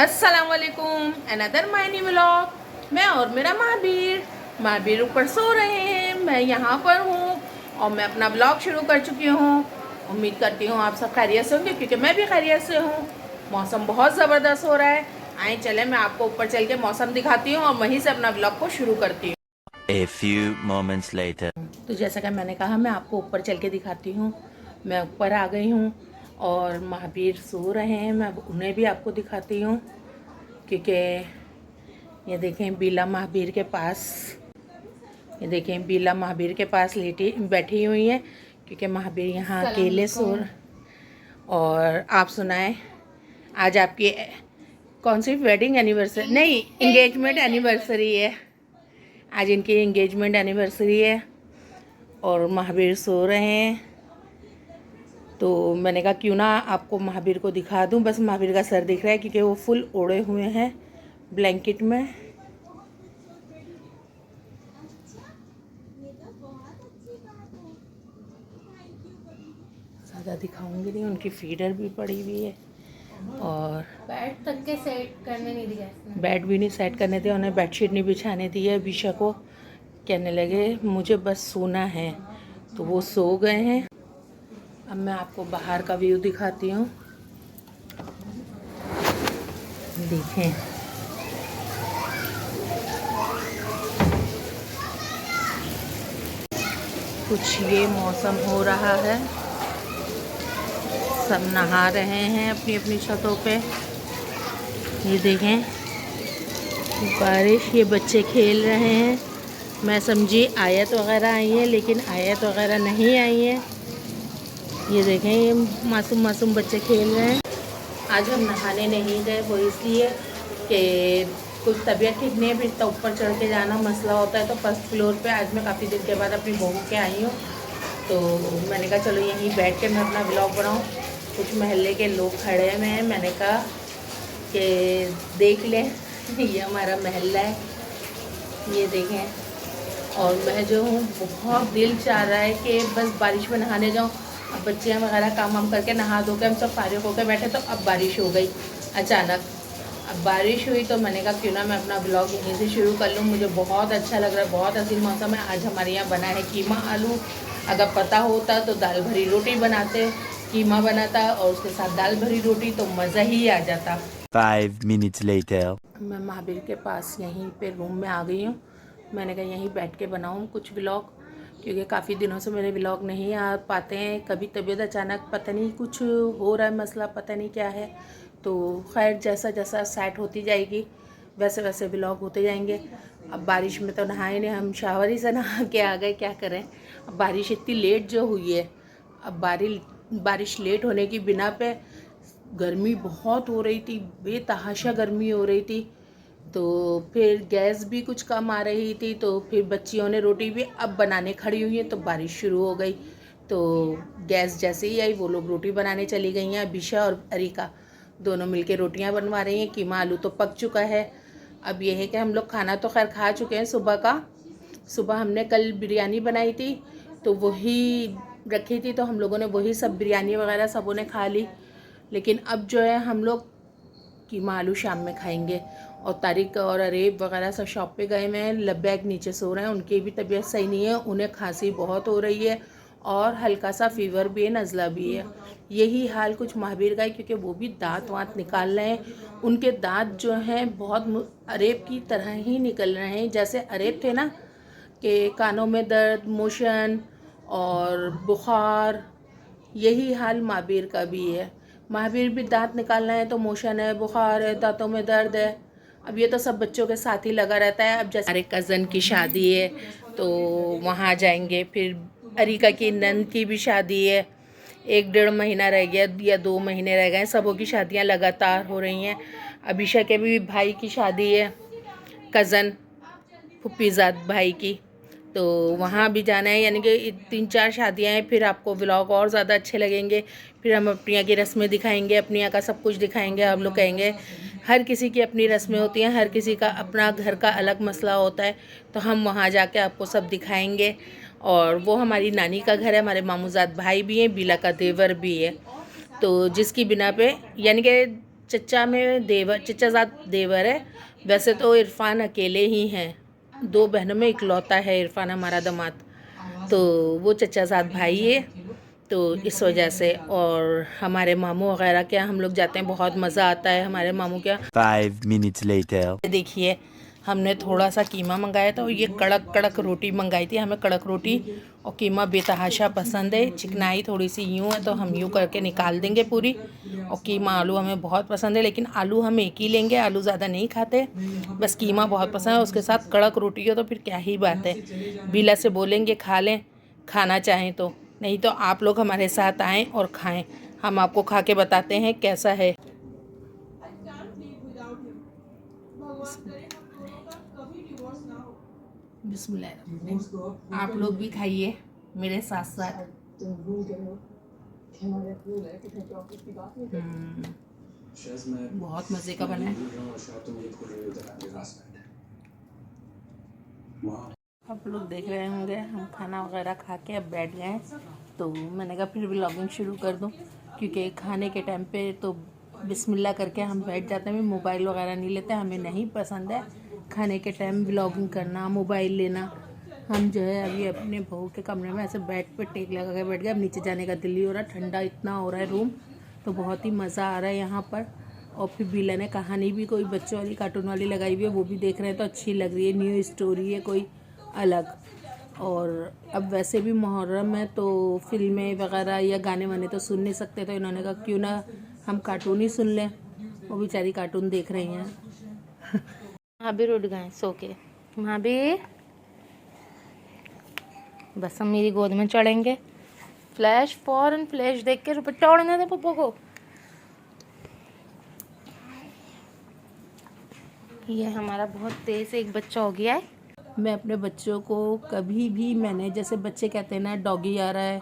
अस्सलामुअलैकुम, another my new vlog. मैं और मेरा महावीर ऊपर सो रहे हैं, मैं यहाँ पर हूँ और मैं अपना व्लॉग शुरू कर चुकी हूँ। उम्मीद करती हूँ आप सब खैरियत से होंगे, क्योंकि मैं भी खैरियत से हूँ। मौसम बहुत ज़बरदस्त हो रहा है। आए चले मैं आपको ऊपर चल के मौसम दिखाती हूँ और वहीं से अपना व्लॉग को शुरू करती हूँ। A few moments later. तो जैसा कि मैंने कहा, मैं आपको ऊपर चल के दिखाती हूँ। मैं ऊपर आ गई हूँ और महावीर सो रहे हैं, मैं उन्हें भी आपको दिखाती हूँ, क्योंकि ये देखें बीला महावीर के पास, ये देखें बीला महावीर के पास लेटी बैठी हुई है, क्योंकि महावीर यहाँ अकेले सो। और आप सुनाएं, आज आपकी कौन सी वेडिंग एनिवर्सरी, नहीं इंगेजमेंट एनिवर्सरी है। आज इनकी इंगेजमेंट एनिवर्सरी है और महावीर सो रहे हैं। तो मैंने कहा क्यों ना आपको महावीर को दिखा दूं। बस महावीर का सर दिख रहा है, क्योंकि वो फुल ओढ़े हुए हैं ब्लैंकेट में। ज़्यादा दिखाऊंगी नहीं, उनकी फीडर भी पड़ी हुई है और बेड तक के सेट करने नहीं दिया इसने। बेड भी नहीं सेट करने दिया, उन्हें बेडशीट नहीं बिछाने दी है। विशा को कहने लगे मुझे बस सोना है, तो वो सो गए हैं। अब मैं आपको बाहर का व्यू दिखाती हूँ, देखें। कुछ ये मौसम हो रहा है, सब नहा रहे हैं अपनी अपनी छतों पे। ये देखें बारिश, ये बच्चे खेल रहे हैं। मैं समझी आयत वगैरह आई है, लेकिन आयत वगैरह नहीं आई है। ये देखें ये मासूम मासूम बच्चे खेल रहे हैं। आज हम नहाने नहीं गए, वो इसलिए कि कुछ तबीयत ठीक नहीं है, फिर तो ऊपर चढ़ के जाना मसला होता है। तो फर्स्ट फ्लोर पे आज मैं काफ़ी दिन के बाद अपनी बहू के आई हूँ, तो मैंने कहा चलो यहीं बैठ के मैं अपना व्लॉग बनाऊँ। कुछ मोहल्ले के लोग खड़े हुए हैं, मैंने कहा कि देख लें ये हमारा मोहल्ला है, ये देखें। और मैं जो हूँ बहुत दिल चाह रहा है कि बस बारिश में नहाने जाऊँ। अब बच्चे वगैरह काम वाम करके नहा धो के हम सब फारिग होकर बैठे, तो अब बारिश हो गई अचानक। अब बारिश हुई तो मैंने कहा क्यों ना मैं अपना ब्लॉग यहीं से शुरू कर लूँ। मुझे बहुत अच्छा लग रहा है, बहुत हसीन मौसम है। आज हमारे यहाँ बना है कीमा आलू। अगर पता होता तो दाल भरी रोटी बनाते, कीमा बनाता और उसके साथ दाल भरी रोटी, तो मज़ा ही आ जाता। 5 minutes later. मैं महावीर के पास यहीं पे रूम में आ गई हूँ। मैंने कहा यहीं बैठ के बनाऊँ कुछ व्लॉग, क्योंकि काफ़ी दिनों से मेरे व्लॉग नहीं आ पाते हैं। कभी तबीयत अचानक, पता नहीं कुछ हो रहा है मसला, पता नहीं क्या है। तो खैर जैसा जैसा सेट होती जाएगी वैसे वैसे व्लॉग होते जाएंगे। अब बारिश में तो नहाए नहीं, हम शावर ही से नहा के आ गए, क्या करें। अब बारिश इतनी लेट जो हुई है, अब बारिश लेट होने की बिना पे गर्मी बहुत हो रही थी, बेतहाशा गर्मी हो रही थी। तो फिर गैस भी कुछ कम आ रही थी, तो फिर बच्चियों ने रोटी भी अब बनाने खड़ी हुई है, तो बारिश शुरू हो गई। तो गैस जैसे ही आई वो लोग रोटी बनाने चली गई हैं। बिशा और अरिका दोनों मिलके रोटियां बनवा रही हैं। कीमा आलू तो पक चुका है। अब यह है कि हम लोग खाना तो खैर खा चुके हैं सुबह का। सुबह हमने कल बिरयानी बनाई थी, तो वही रखी थी, तो हम लोगों ने वही सब बिरयानी वगैरह सबों ने खा ली। लेकिन अब जो है हम लोग कीमा आलू शाम में खाएंगे। और तारिक और अरेब वगैरह सब शॉप पे गए हुए हैं, लब्बैक नीचे सो रहे हैं, उनकी भी तबीयत सही नहीं है, उन्हें खांसी बहुत हो रही है और हल्का सा फीवर भी है, नज़ला भी है। यही हाल कुछ महावीर का है, क्योंकि वो भी दांत वाँत निकाल रहे हैं। उनके दांत जो हैं बहुत अरेब की तरह ही निकल रहे हैं, जैसे अरेब थे ना कि कानों में दर्द, मोशन और बुखार, यही हाल महावीर का भी है। महावीर भी दांत निकालना है तो मोशन है, बुखार है, दांतों में दर्द है। अब ये तो सब बच्चों के साथ ही लगा रहता है। अब जैसे हमारे कज़न की शादी है तो वहाँ जाएंगे, फिर अरिका की नंद की भी शादी है, 1-1.5 महीना रह गया या 2 महीने रह गए। सबों की शादियाँ लगातार हो रही हैं। अभिषा के भी भाई की शादी है, कज़न फुप्पीज़ाद भाई की, तो वहाँ भी जाना है। यानी कि 3-4 शादियाँ हैं। फिर आपको व्लॉग और ज़्यादा अच्छे लगेंगे। फिर हम अपनी यहाँ की रस्में दिखाएंगे, अपनी यहाँ का सब कुछ दिखाएंगे। आप लोग कहेंगे हर किसी की अपनी रस्में होती हैं, हर किसी का अपना घर का अलग मसला होता है, तो हम वहाँ जाके आपको सब दिखाएंगे। और वो हमारी नानी का घर है, हमारे मामूजाद भाई भी हैं, बीला का देवर भी है। तो जिसकी बिना पे यानी कि चचा में देवर, चचाजाद देवर है। वैसे तो इरफान अकेले ही हैं, 2 बहनों में इकलौता है इरफान हमारा दामाद, तो वो चचाजाद भाई है, तो इस वजह से। और हमारे मामू वगैरह के यहाँ हम लोग जाते हैं, बहुत मज़ा आता है हमारे मामू के यहाँ। 5 minutes later. देखिए हमने थोड़ा सा कीमा मंगाया था और ये कड़क कड़क रोटी मंगाई थी। हमें कड़क रोटी और कीमा बेतहाशा पसंद है। चिकनाई थोड़ी सी यूँ है तो हम यूँ करके निकाल देंगे पूरी। और कीमा आलू हमें बहुत पसंद है, लेकिन आलू हम एक ही लेंगे, आलू ज़्यादा नहीं खाते, बस कीमा बहुत पसंद है। उसके साथ कड़क रोटी हो तो फिर क्या ही बात है। बिला से बोलेंगे खा लें, खाना चाहें तो, नहीं तो आप लोग हमारे साथ आएँ और खाएँ। हम आपको खा के बताते हैं कैसा है। बिस्मिल्लाह। आप लोग भी खाइए मेरे साथ साथ। बहुत मज़े का बना है। आप लोग देख रहे होंगे हम खाना वगैरह खा के अब बैठ गए हैं, तो मैंने कहा फिर व्लॉगिंग शुरू कर दूं, क्योंकि खाने के टाइम पे तो बिस्मिल्लाह करके हम बैठ जाते हैं। मोबाइल वगैरह नहीं लेते, हमें नहीं पसंद है खाने के टाइम व्लॉगिंग करना, मोबाइल लेना। हम जो है अभी अपने बहू के कमरे में ऐसे बेड पे टेक लगा के बैठ गए। अब नीचे जाने का दिल नहीं हो रहा, ठंडा इतना हो रहा है रूम, तो बहुत ही मज़ा आ रहा है यहाँ पर। और फिर बीला ने कहानी भी कोई बच्चों वाली कार्टून वाली लगाई हुई है, वो भी देख रहे हैं तो अच्छी लग रही है। न्यू स्टोरी है कोई अलग। और अब वैसे भी मुहर्रम है तो फिल्में वगैरह या गाने वाने तो सुन नहीं सकते, तो इन्होंने कहा क्यों ना हम कार्टून ही सुन लें। वो बेचारी कार्टून देख रही हैं। महाबीर उठ गए सो के। महाबीर बस हम मेरी गोद में चढ़ेंगे। फ्लैश फौरन फ्लैश देख के दुपट्टा ओढ़ने दे पप्पो को। ये हमारा बहुत तेज एक बच्चा हो गया है। मैं अपने बच्चों को कभी भी, मैंने जैसे बच्चे कहते हैं ना डॉगी आ रहा है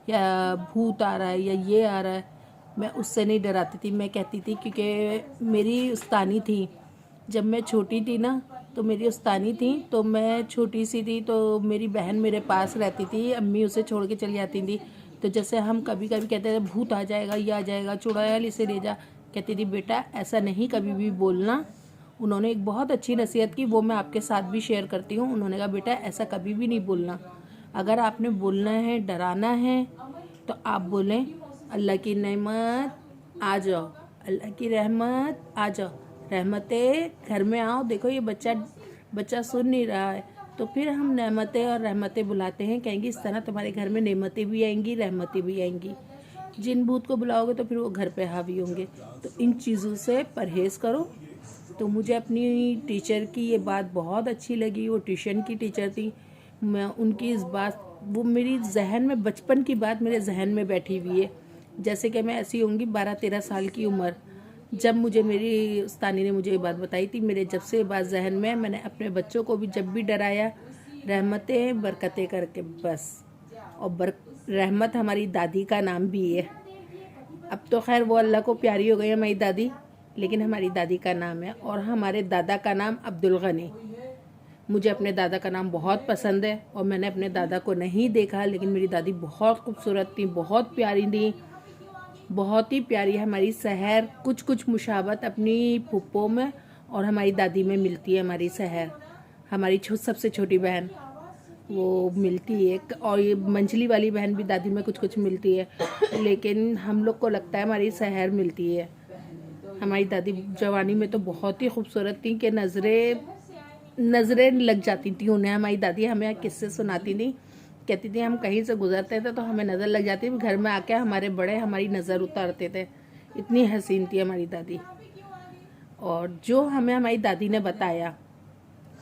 या भूत आ रहा है या ये आ रहा है, मैं उससे नहीं डराती थी। मैं कहती थी, क्योंकि मेरी उस्तानी थी जब मैं छोटी थी ना, तो मेरी उस्तानी थी, तो मैं छोटी सी थी तो मेरी बहन मेरे पास रहती थी, अम्मी उसे छोड़ के चली जाती थी। तो जैसे हम कभी कभी कहते थे भूत आ जाएगा, ये आ जाएगा, चुड़ैल इसे ले जा, कहती थी बेटा ऐसा नहीं कभी भी बोलना। उन्होंने एक बहुत अच्छी नसीहत की, वो मैं आपके साथ भी शेयर करती हूँ। उन्होंने कहा बेटा ऐसा कभी भी नहीं बोलना, अगर आपने बोलना है, डराना है, तो आप बोलें अल्लाह की नेमत आ जाओ, अल्लाह की रहमत आ जाओ, रहमतें घर में आओ। देखो ये बच्चा सुन नहीं रहा है, तो फिर हम नेमतें और रहमतें बुलाते हैं, कहेंगे इस तरह तुम्हारे घर में नेमतें भी आएंगी, रहमतें भी आएंगी। जिन भूत को बुलाओगे तो फिर वो घर पे हावी होंगे। तो इन चीज़ों से परहेज़ करो। तो मुझे अपनी टीचर की ये बात बहुत अच्छी लगी। वो ट्यूशन की टीचर थी, मैं उनकी इस बात, वो मेरी जहन में, बचपन की बात मेरे जहन में बैठी हुई है। जैसे कि मैं ऐसी होंगी 12-13 साल की उम्र, जब मुझे मेरी उस्तानी ने मुझे ये बात बताई थी। मेरे जब से ये बात जहन में, मैंने अपने बच्चों को भी जब भी डराया, रहमतें बरकतें करके बस। और रहमत हमारी दादी का नाम भी है। अब तो खैर वो अल्लाह को प्यारी हो गई है हमारी दादी, लेकिन हमारी दादी का नाम है। और हमारे दादा का नाम अब्दुल गनी। मुझे अपने दादा का नाम बहुत पसंद है, और मैंने अपने दादा को नहीं देखा, लेकिन मेरी दादी बहुत खूबसूरत थी, बहुत प्यारी थी, बहुत ही प्यारी। हमारी सहर कुछ मुशाबत अपनी फुप्पो में और हमारी दादी में मिलती है। हमारी सहर, हमारी सबसे छोटी बहन, वो मिलती है। और ये मंझली वाली बहन भी दादी में कुछ मिलती है, लेकिन हम लोग को लगता है हमारी सहर मिलती है। हमारी दादी जवानी में तो बहुत ही खूबसूरत थी कि नज़रें लग जाती थी उन्हें। हमारी दादी हमें किस्से सुनाती थी, कहती थी हम कहीं से गुजरते थे तो हमें नज़र लग जाती थी, घर में आके हमारे बड़े हमारी नज़र उतारते थे। इतनी हसीन थी हमारी दादी। और जो हमें हमारी दादी ने बताया,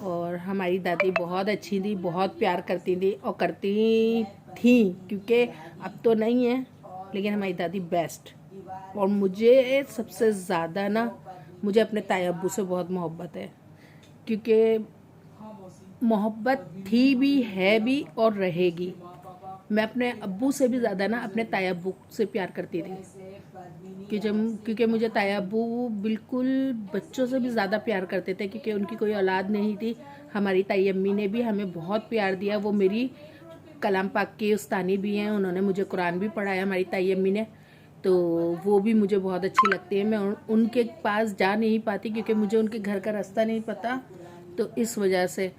और हमारी दादी बहुत अच्छी थी, बहुत प्यार करती थी और करती थी, क्योंकि अब तो नहीं है, लेकिन हमारी दादी बेस्ट। और मुझे सबसे ज़्यादा ना, मुझे अपने ताई अब्बू से बहुत मोहब्बत है, क्योंकि मोहब्बत थी भी, है भी और रहेगी। मैं अपने अब्बू से भी ज़्यादा ना अपने ताई अब्बू से प्यार करती थी, क्योंकि मुझे ताई अब्बू बिल्कुल बच्चों से भी ज़्यादा प्यार करते थे, क्योंकि उनकी कोई औलाद नहीं थी। हमारी ताई अम्मी ने भी हमें बहुत प्यार दिया। वो मेरी कलाम पाक की उस्तानी भी हैं, उन्होंने मुझे कुरान भी पढ़ाया हमारी ताई अम्मी ने। तो वो भी मुझे बहुत अच्छी लगती है। मैं उनके पास जा नहीं पाती क्योंकि मुझे उनके घर का रास्ता नहीं पता, तो इस वजह से।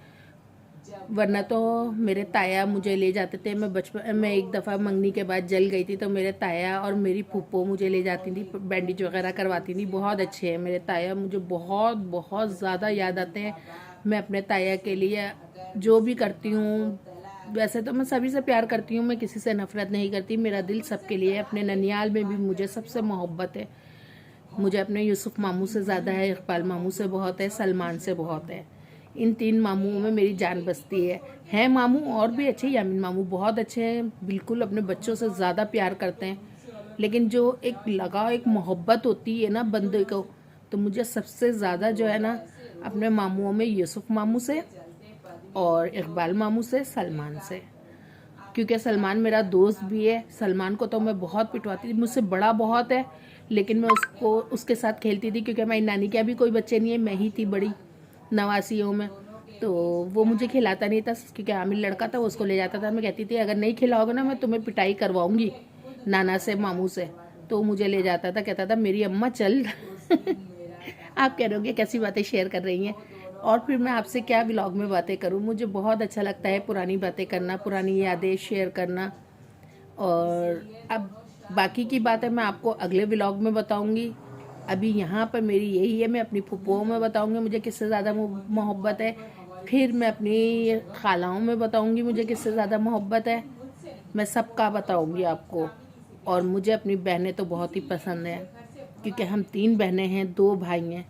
वरना तो मेरे ताया मुझे ले जाते थे। मैं बचपन में एक दफ़ा मंगनी के बाद जल गई थी, तो मेरे ताया और मेरी फूफो मुझे ले जाती थी, बैंडेज वगैरह करवाती थी। बहुत अच्छे हैं मेरे ताया, मुझे बहुत बहुत ज़्यादा याद आते हैं। मैं अपने ताया के लिए जो भी करती हूँ, वैसे तो मैं सभी से प्यार करती हूँ, मैं किसी से नफ़रत नहीं करती। मेरा दिल सबके लिए है। अपने ननियाल में भी मुझे सबसे मोहब्बत है। मुझे अपने यूसुफ मामू से ज़्यादा है, इकबाल मामू से बहुत है, सलमान से बहुत है। इन 3 मामूओं में मेरी जान बसती है मामू और भी अच्छे। यामिन मामू बहुत अच्छे हैं, बिल्कुल अपने बच्चों से ज़्यादा प्यार करते हैं। लेकिन जो एक लगाव, एक मोहब्बत होती है ना बंदे को, तो मुझे सबसे ज़्यादा जो है ना अपने मामूओं में यूसुफ मामू से और इकबाल मामू से, सलमान से। क्योंकि सलमान मेरा दोस्त भी है। सलमान को तो मैं बहुत पिटवाती थी, मुझसे बड़ा बहुत है, लेकिन मैं उसके साथ खेलती थी क्योंकि हमारी नानी के भी कोई बच्चे नहीं है, मैं ही थी बड़ी नवासियों में। तो वो मुझे खिलाता नहीं था क्योंकि आमिर लड़का था, वो उसको ले जाता था। मैं कहती थी अगर नहीं खिलाओगे ना मैं तुम्हें पिटाई करवाऊंगी नाना से, मामू से। तो मुझे ले जाता था, कहता था मेरी अम्मा चल। आप कह रहे होंगे कैसी बातें शेयर कर रही हैं, और फिर मैं आपसे क्या व्लॉग में बातें करूं। मुझे बहुत अच्छा लगता है पुरानी बातें करना, पुरानी यादें शेयर करना। और अब बाकी की बातें मैं आपको अगले व्लॉग में बताऊंगी। अभी यहाँ पर मेरी यही है, मैं अपनी फूफुओं में बताऊंगी मुझे किससे ज़्यादा मोहब्बत है। फिर मैं अपनी खालाओं में बताऊंगी मुझे किससे ज़्यादा मोहब्बत है। मैं सबका बताऊंगी आपको। और मुझे अपनी बहनें तो बहुत ही पसंद है क्योंकि हम 3 बहनें हैं, 2 भाई हैं।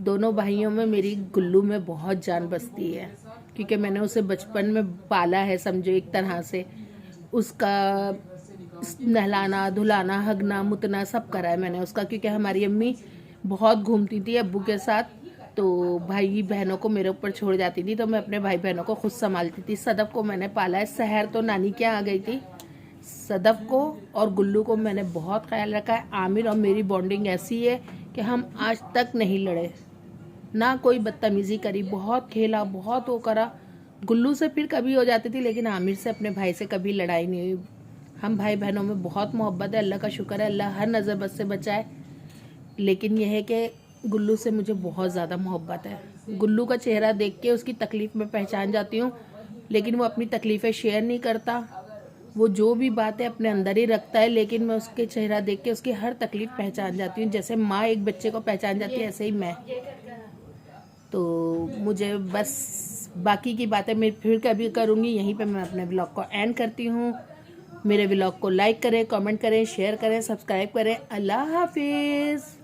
दोनों भाइयों में मेरी गुल्लू में बहुत जान बसती है क्योंकि मैंने उसे बचपन में पाला है, समझो एक तरह से। उसका नहलाना, धुलाना, हगना, मुतना सब करा है मैंने उसका, क्योंकि हमारी अम्मी बहुत घूमती थी अब्बू के साथ, तो भाई बहनों को मेरे ऊपर छोड़ जाती थी, तो मैं अपने भाई बहनों को खुद संभालती थी। सदफ को मैंने पाला है, सहर तो नानी के यहाँ आ गई थी। सदफ को और गुल्लू को मैंने बहुत ख्याल रखा है। आमिर और मेरी बॉन्डिंग ऐसी है कि हम आज तक नहीं लड़े, ना कोई बदतमीज़ी करी, बहुत खेला, बहुत वो करा। गुल्लू से फिर कभी हो जाती थी, लेकिन आमिर से, अपने भाई से कभी लड़ाई नहीं हुई। हम भाई बहनों में बहुत मोहब्बत है, अल्लाह का शुक्र है, अल्लाह हर नज़र बद से बचाए। लेकिन यह है कि गुल्लू से मुझे बहुत ज़्यादा मोहब्बत है। गुल्लू का चेहरा देख के उसकी तकलीफ़ में पहचान जाती हूँ, लेकिन वो अपनी तकलीफ़ें शेयर नहीं करता। वो जो भी बात है अपने अंदर ही रखता है, लेकिन मैं उसके चेहरा देख के उसकी हर तकलीफ़ पहचान जाती हूँ। जैसे माँ एक बच्चे को पहचान जाती है, ऐसे ही मैं। तो मुझे बस बाकी की बातें मैं फिर कभी करूँगी। यहीं पे मैं अपने ब्लॉग को एंड करती हूँ। मेरे व्लॉग को लाइक करें, कमेंट करें, शेयर करें, सब्सक्राइब करें। अल्लाह हाफिज़।